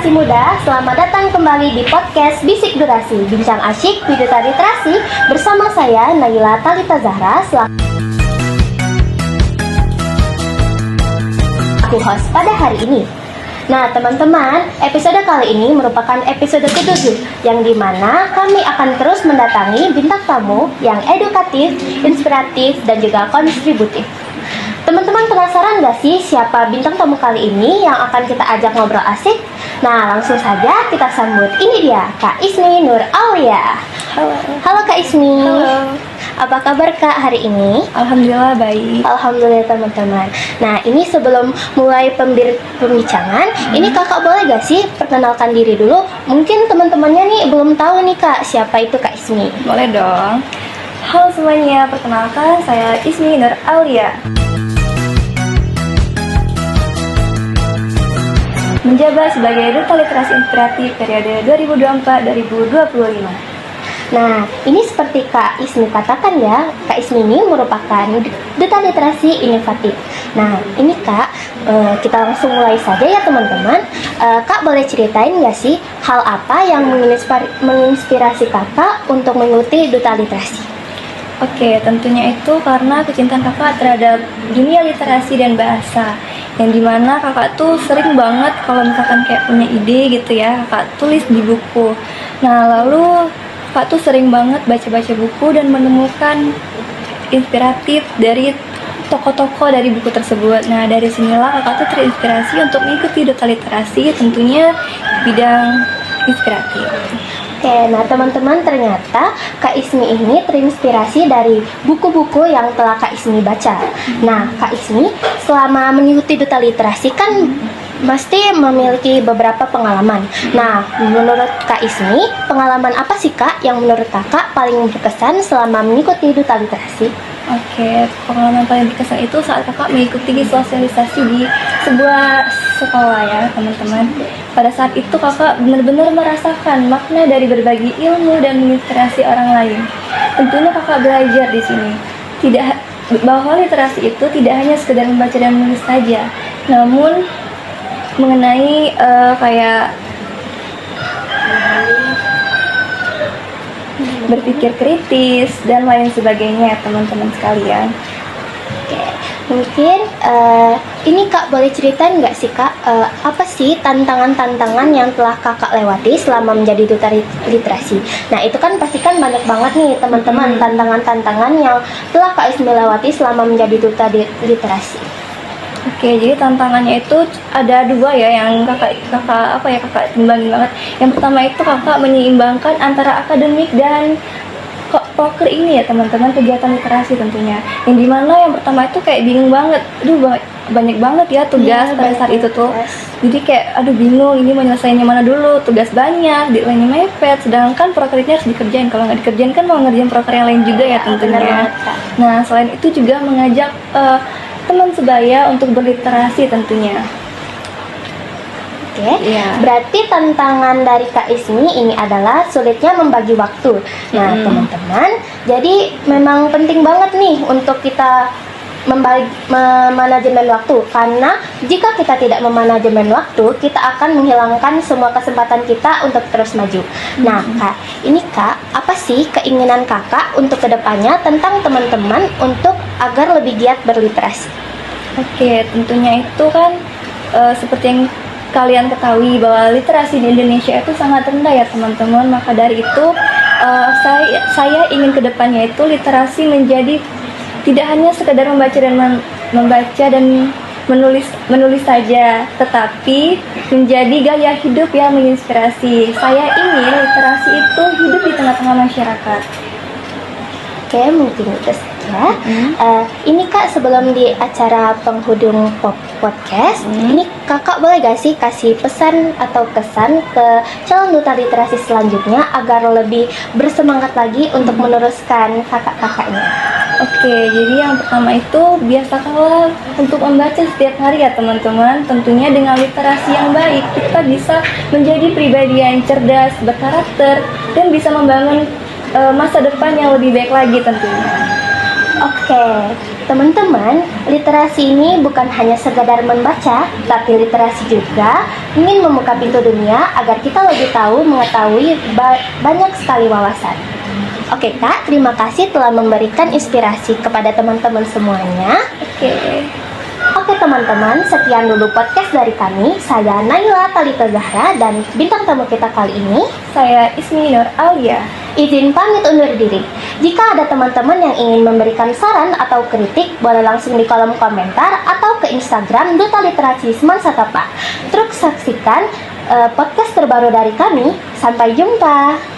generasi muda, selamat datang kembali di podcast Bisik Durasi, bincang asyik di duta literasi bersama saya Naila Talita Zahra selaku host pada hari ini. Nah teman-teman, episode kali ini merupakan episode ke-7 yang dimana kami akan terus mendatangi bintang tamu yang edukatif, inspiratif, dan juga kontributif. Teman-teman penasaran gak sih siapa bintang tamu kali ini yang akan kita ajak ngobrol asik? Nah langsung saja kita sambut, ini dia Kak Ismi Nur Aulia. Halo Kak Ismi. Halo. Apa kabar Kak hari ini? Alhamdulillah baik. Alhamdulillah teman-teman. Nah ini sebelum mulai pembicaraan, ini kakak boleh gak sih perkenalkan diri dulu? Mungkin teman-temannya nih belum tahu nih Kak, siapa itu Kak Ismi? Boleh dong. Halo semuanya, perkenalkan saya Ismi Nur Aulia. Menjabat sebagai Duta Literasi Inspiratif periode 2024-2025. Nah, ini seperti Kak Ismi katakan ya, Kak Ismi ini merupakan Duta Literasi Inovatif. Nah, ini Kak, kita langsung mulai saja ya teman-teman. Kak boleh ceritain nggak sih hal apa yang menginspirasi Kakak untuk mengikuti Duta Literasi? Oke, tentunya itu karena kecintaan kakak terhadap dunia literasi dan bahasa, yang dimana kakak tuh sering banget kalau misalkan kayak punya ide gitu ya, kakak tulis di buku. Nah lalu kakak tuh sering banget baca-baca buku dan menemukan inspiratif dari tokoh-tokoh dari buku tersebut. Nah dari sinilah kakak tuh terinspirasi untuk mengikuti Duta Literasi, tentunya di bidang inspiratif. Oke, nah teman-teman ternyata Kak Ismi ini terinspirasi dari buku-buku yang telah Kak Ismi baca. Nah, Kak Ismi selama mengikuti Duta Literasi kan pasti memiliki beberapa pengalaman. Nah, menurut Kak Ismi, pengalaman apa sih Kak yang menurut Kakak paling berkesan selama mengikuti Duta Literasi? Oke, pengalaman paling berkesan itu saat kakak mengikuti sosialisasi di sebuah sekolah ya teman-teman. Pada saat itu kakak benar-benar merasakan makna dari berbagi ilmu dan menginspirasi orang lain. Tentunya kakak belajar di sini bahwa literasi itu tidak hanya sekedar membaca dan menulis saja, namun mengenai kayak berpikir kritis dan lain sebagainya ya teman-teman sekalian. Oke, mungkin ini Kak boleh ceritain nggak sih Kak, apa sih tantangan-tantangan yang telah Kakak lewati selama menjadi Duta Literasi? Nah itu kan pasti kan banyak banget nih teman-teman tantangan-tantangan yang telah Kak Ismi lewati selama menjadi Duta Literasi. Oke, jadi tantangannya itu ada dua ya yang kakak timbangin banget. Yang pertama itu kakak menyeimbangkan antara akademik dan poker ini ya teman-teman, kegiatan literasi tentunya. Yang dimana yang pertama itu kayak bingung banget, banyak banget ya tugas pada saat itu tuh. Jadi kayak bingung ini mau nyelesainnya mana dulu, tugas banyak, deadline-nya mepet, sedangkan proker ini harus dikerjain. Kalau nggak dikerjain kan mau ngerjain proker yang lain juga ya tentunya. Nah selain itu juga mengajak teman sebaya untuk berliterasi tentunya. Oke, berarti tantangan dari Kak Ismi ini adalah sulitnya membagi waktu. Nah teman-teman, jadi memang penting banget nih untuk kita memanajemen waktu, karena jika kita tidak memanajemen waktu, kita akan menghilangkan semua kesempatan kita untuk terus maju. Nah Kak, ini Kak, apa sih keinginan Kakak untuk kedepannya tentang teman-teman untuk agar lebih giat berliterasi? Oke, tentunya itu kan seperti yang kalian ketahui bahwa literasi di Indonesia itu sangat rendah ya teman-teman. Maka dari itu saya ingin kedepannya itu literasi menjadi tidak hanya sekedar membaca dan menulis saja, tetapi menjadi gaya hidup yang menginspirasi. Saya ingin literasi itu hidup di tengah-tengah masyarakat. Oke, mungkin itu saja. Ini Kak, sebelum di acara penghujung podcast, ini Kakak boleh gak sih kasih pesan atau kesan ke calon Duta Literasi selanjutnya agar lebih bersemangat lagi untuk meneruskan kakak-kakaknya? Oke, jadi yang pertama itu biasakanlah untuk membaca setiap hari ya teman-teman. Tentunya dengan literasi yang baik, kita bisa menjadi pribadi yang cerdas, berkarakter, dan bisa membangun masa depan yang lebih baik lagi tentunya. Oke, teman-teman, literasi ini bukan hanya sekadar membaca, tapi literasi juga ingin membuka pintu dunia agar kita lebih tahu mengetahui banyak sekali wawasan. Oke Kak, terima kasih telah memberikan inspirasi kepada teman-teman semuanya. Oke teman-teman, sekian dulu podcast dari kami. Saya Naila Talita Zahra dan bintang tamu kita kali ini Saya Ismi Nur Alia. izin pamit undur diri. Jika ada teman-teman yang ingin memberikan saran atau kritik, boleh langsung di kolom komentar atau ke Instagram Duta Literasi Semansatapa. Terus saksikan podcast terbaru dari kami. Sampai jumpa.